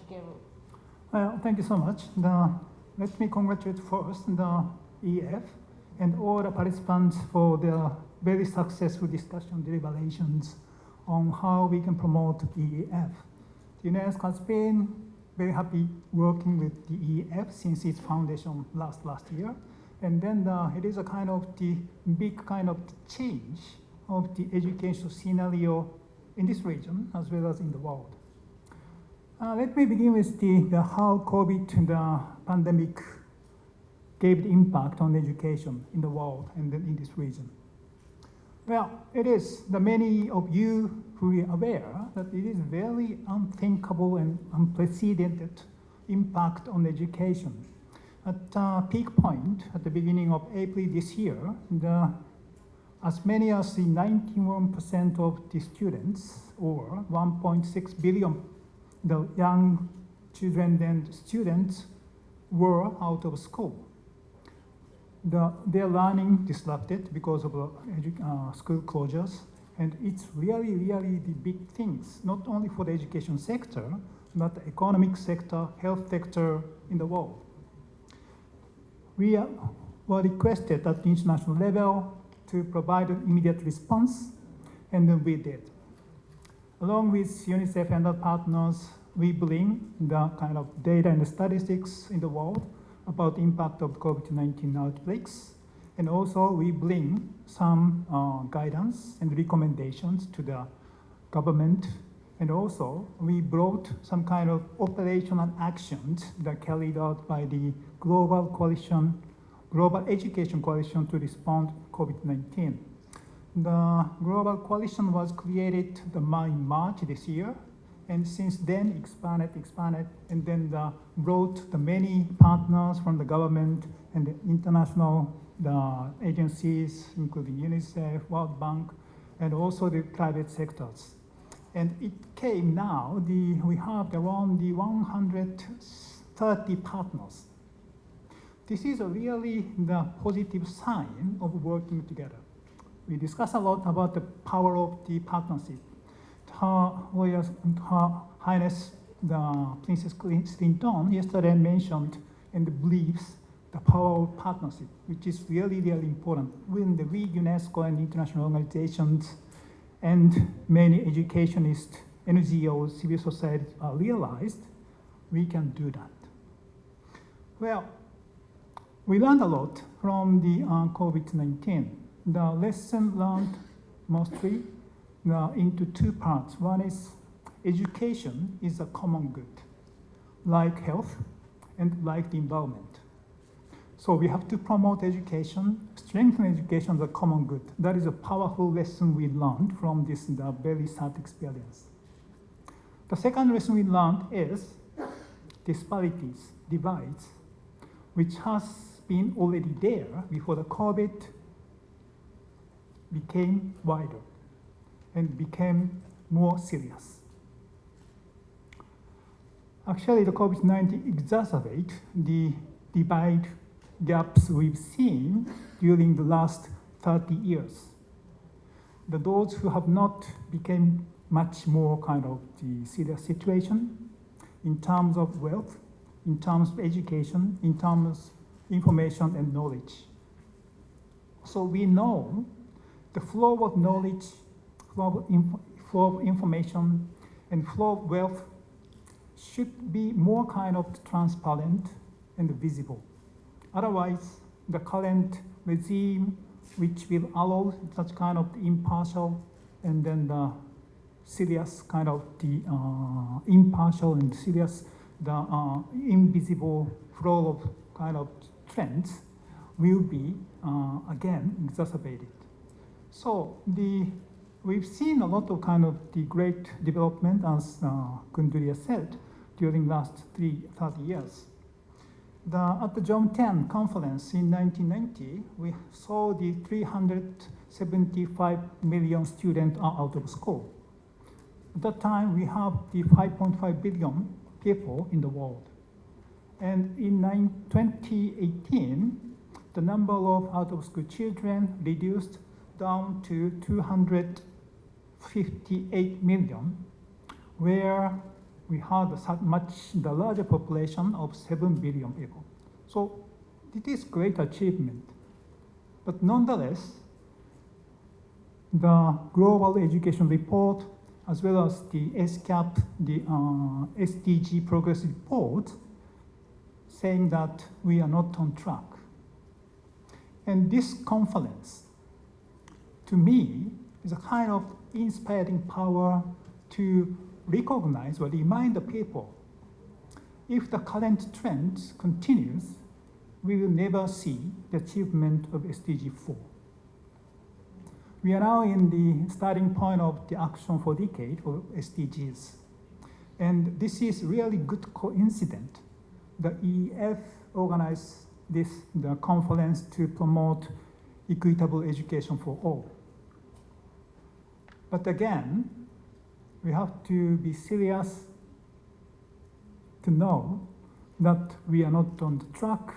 ける。Thank you so much. Let me congratulate first the EF and all the participants for their very successful discussion deliberations on how we can promote EF. The UNESCO has been very happy working with the EF since its foundation last year. And then it is a kind of the big kind of change of the educational scenario in this region as well as in the world. Let me begin with the how COVID, the pandemic, gave the impact on education in the world and then in this region. Well, it is the many of you who are aware that it is very unthinkable and unprecedented impact on education. At peak point at the beginning of April this year, as many as 91% of the students, or 1.6 billion, the young children and students were out of school. Their learning disrupted because of school closures, and it's really the big things, not only for the education sector, but the economic sector, health sector in the world. We were requested at the international level to provide an immediate response, and then we did. Along with UNICEF and other partners, we bring the kind of data and statistics in the world about the impact of COVID-19 outbreaks, and also we bring some guidance and recommendations to the government, and also we brought some kind of operational actions that carried out by the global education coalition to respond to COVID-19. The global coalition was created in March this year, and since then expanded, and then brought the many partners from the government and the international agencies, including UNICEF, World Bank, and also the private sectors. And it came now, we have around 130 partners. This is really the positive sign of working together. We discuss a lot about the power of the partnership. Her Highness the Princess Clinton yesterday mentioned and believes the power of partnership, which is really important. When we UNESCO and international organizations and many educationists, NGOs, civil society are realized, we can do that. Well, we learned a lot from the COVID-19. The lesson learned mostly into two parts. One is education is a common good, like health and like the environment. So we have to promote education, strengthen education as a common good. That is a powerful lesson we learned from this very sad experience. The second lesson we learned is disparities, divides, which has been already there before the COVID became wider and became more serious. Actually, the COVID-19 exacerbated the divide gaps we've seen during the last 30 years. Those who have not became much more kind of the serious situation in terms of wealth, in terms of education, in terms of information and knowledge. So we know the flow of knowledge, flow of information, and flow of wealth should be more kind of transparent and visible. Otherwise, the current regime, which will allow such kind of impartial and then the serious kind of the impartial and serious, the invisible flow of kind of trends will be again exacerbated. So we've seen a lot of kind of the great development, as Kunduria said, during last 30 years. At the John 10 conference in 1990, we saw the 375 million students are out of school. At that time, we have the 5.5 billion people in the world. And in 2018, the number of out-of-school children reduced down to 258 million, where we had the larger population of 7 billion people. So it is great achievement. But nonetheless, the Global Education Report, as well as the SCAP, the SDG Progress Report, saying that we are not on track. And this conference, to me, is a kind of inspiring power to recognize or remind the people, if the current trend continues, we will never see the achievement of SDG 4. We are now in the starting point of the action for decade of SDGs. And this is really good coincidence. The EF organized the conference to promote equitable education for all. But again, we have to be serious to know that we are not on the track,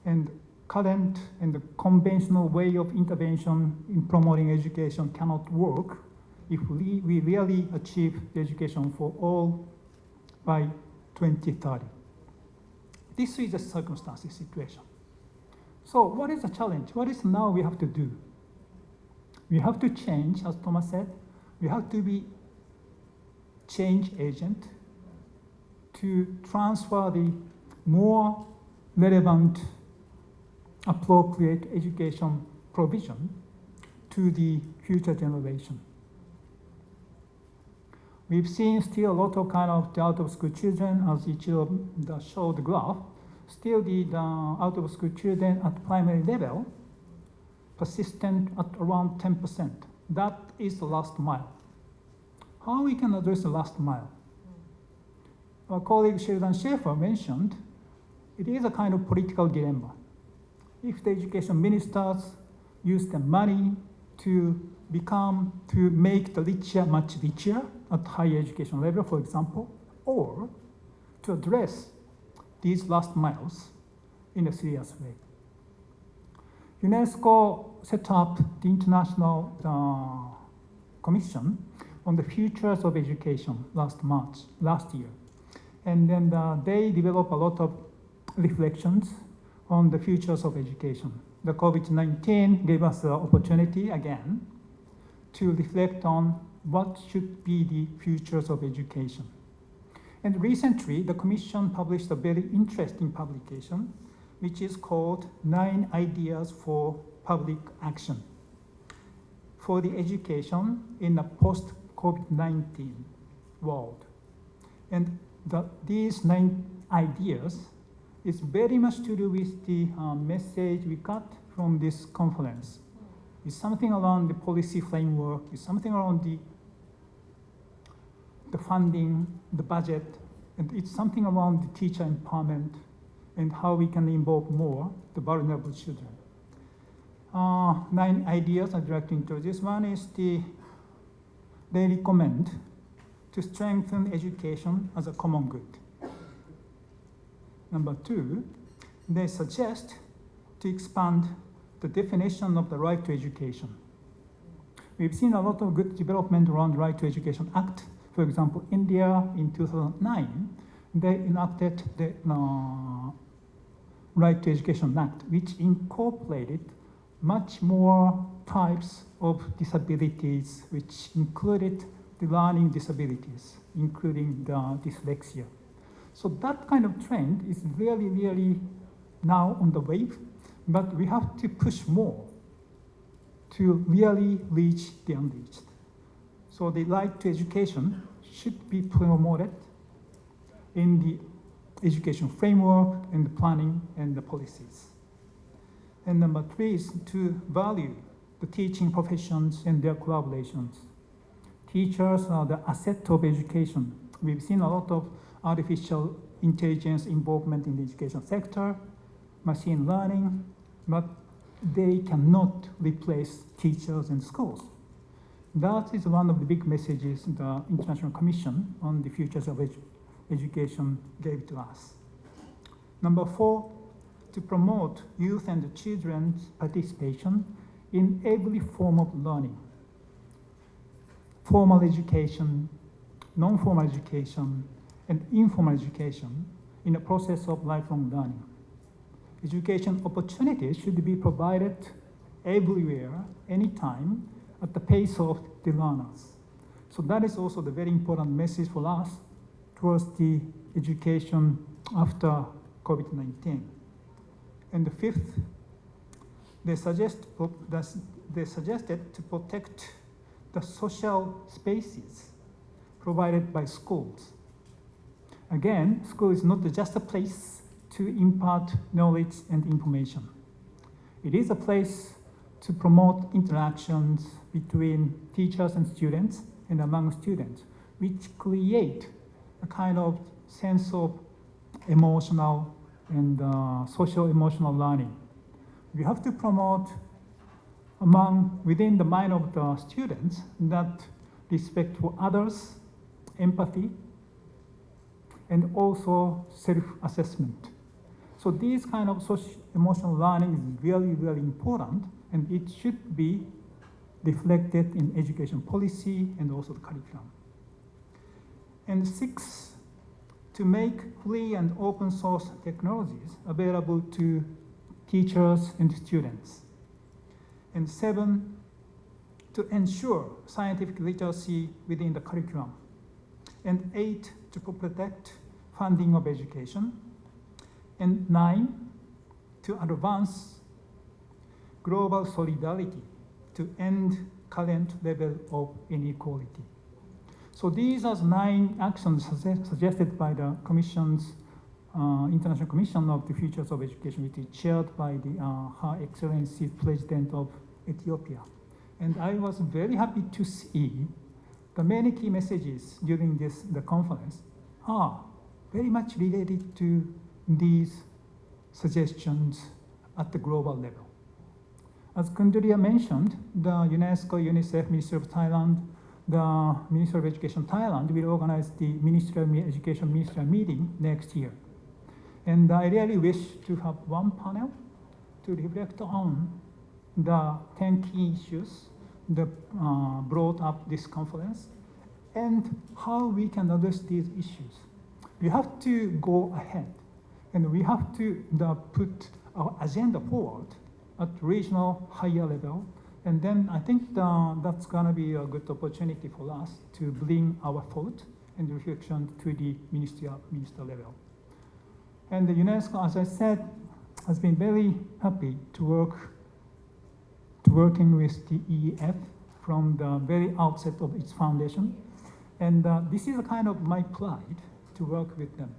and current and the conventional way of intervention in promoting education cannot work if we really achieve the education for all by 2030. This is a circumstances situation. So what is the challenge? What is now we have to do? We have to change, as Thomas said, we have to be change agent to transfer the more relevant, appropriate education provision to the future generation. We've seen still a lot of kind of the out-of-school children, as Ichiro showed the graph, still the out-of-school children at primary level, persistent at around 10%. That is the last mile. How we can address the last mile? Our colleague Sheldon Schaefer mentioned, it is a kind of political dilemma. If the education ministers use the money to make the richer much richer at higher education level, for example, or to address these last miles in a serious way. UNESCO set up the International Commission on the Futures of Education last year. And then they developed a lot of reflections on the futures of education. The COVID-19 gave us the opportunity again to reflect on what should be the futures of education. And recently, the Commission published a very interesting publication, which is called 9 Ideas for Public Action for the Education in a Post-COVID-19 World. And these 9 ideas is very much to do with the message we got from this conference. It's something around the policy framework, it's something around the funding, the budget, and it's something around the teacher empowerment and how we can involve more the vulnerable children. 9 ideas I'd like to introduce. One is they recommend to strengthen education as a common good. Number 2, they suggest to expand the definition of the right to education. We've seen a lot of good development around the Right to Education Act. For example, India in 2009, they enacted the Right to Education Act, which incorporated much more types of disabilities, which included the learning disabilities, including the dyslexia. So that kind of trend is really, really now on the wave, but we have to push more to really reach the unreached. So the right to education should be promoted in the education framework and the planning and the policies. And number 3 is to value the teaching professions and their collaborations. Teachers are the asset of education. We've seen a lot of artificial intelligence involvement in the education sector, machine learning, but they cannot replace teachers and schools. That is one of the big messages the International Commission on the Futures of Education gave to us. Number 4, to promote youth and children's participation in every form of learning. Formal education, non-formal education, and informal education in the process of lifelong learning. Education opportunities should be provided everywhere, anytime, at the pace of the learners. So that is also the very important message for us towards the education after COVID-19. And the fifth, they suggested to protect the social spaces provided by schools. Again, school is not just a place to impart knowledge and information. It is a place to promote interactions between teachers and students and among students, which create a kind of sense of emotional and social-emotional learning. We have to promote within the mind of the students that respect for others, empathy, and also self-assessment. So these kind of social-emotional learning is really, really important, and it should be reflected in education policy and also the curriculum. And six, to make free and open source technologies available to teachers and students. And seven, to ensure scientific literacy within the curriculum. And eight, to protect funding of education. And nine, to advance global solidarity to end current level of inequality. So these are 9 actions suggested by the Commission's International Commission of the Futures of Education, which is chaired by Her Excellency President of Ethiopia. And I was very happy to see the many key messages during the conference are very much related to these suggestions at the global level. As Kunduria mentioned, the UNESCO, UNICEF, Ministry of Thailand, the Ministry of Education Thailand will organize the Education Ministerial meeting next year. And I really wish to have one panel to reflect on the 10 key issues that brought up this conference and how we can address these issues. We have to go ahead and we have to put our agenda forward at regional higher level. And then I think that's going to be a good opportunity for us to bring our thought and reflection to the minister level. And the UNESCO, as I said, has been very happy to working with the EEF from the very outset of its foundation. And this is a kind of my pride to work with them.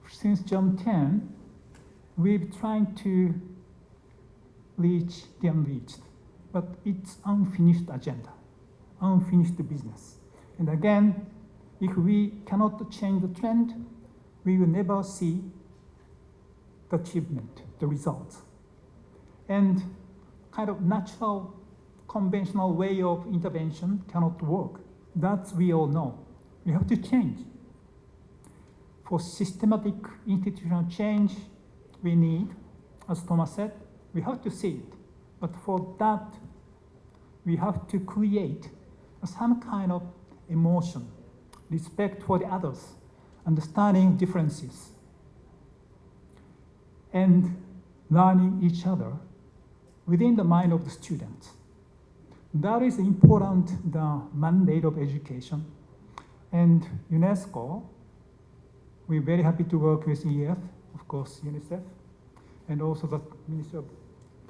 Since June 10, we've tried to reach the unreached, but it's unfinished agenda, unfinished business. And again, if we cannot change the trend, we will never see the achievement, the results. And kind of natural, conventional way of intervention cannot work. That we all know. We have to change. For systematic institutional change, we need, as Thomas said, we have to see it. But for that, we have to create some kind of emotion, respect for the others, understanding differences, and learning each other within the mind of the students. That is important, the mandate of education. And UNESCO, we're very happy to work with EF, of course, UNICEF, and also the Ministry of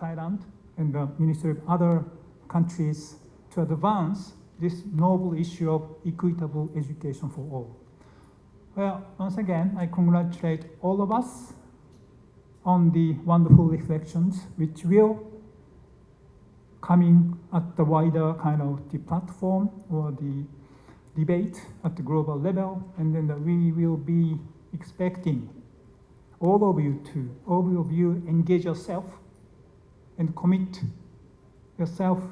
Thailand and the Ministry of other countries to advance this noble issue of equitable education for all. Well, once again, I congratulate all of us on the wonderful reflections which will coming at the wider kind of the platform or the debate at the global level, and then we will be expecting all of you engage yourself and commit yourself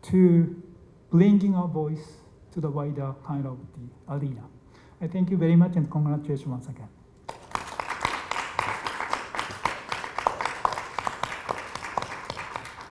to bringing our voice to the wider kind of the arena. I thank you very much and congratulations once again.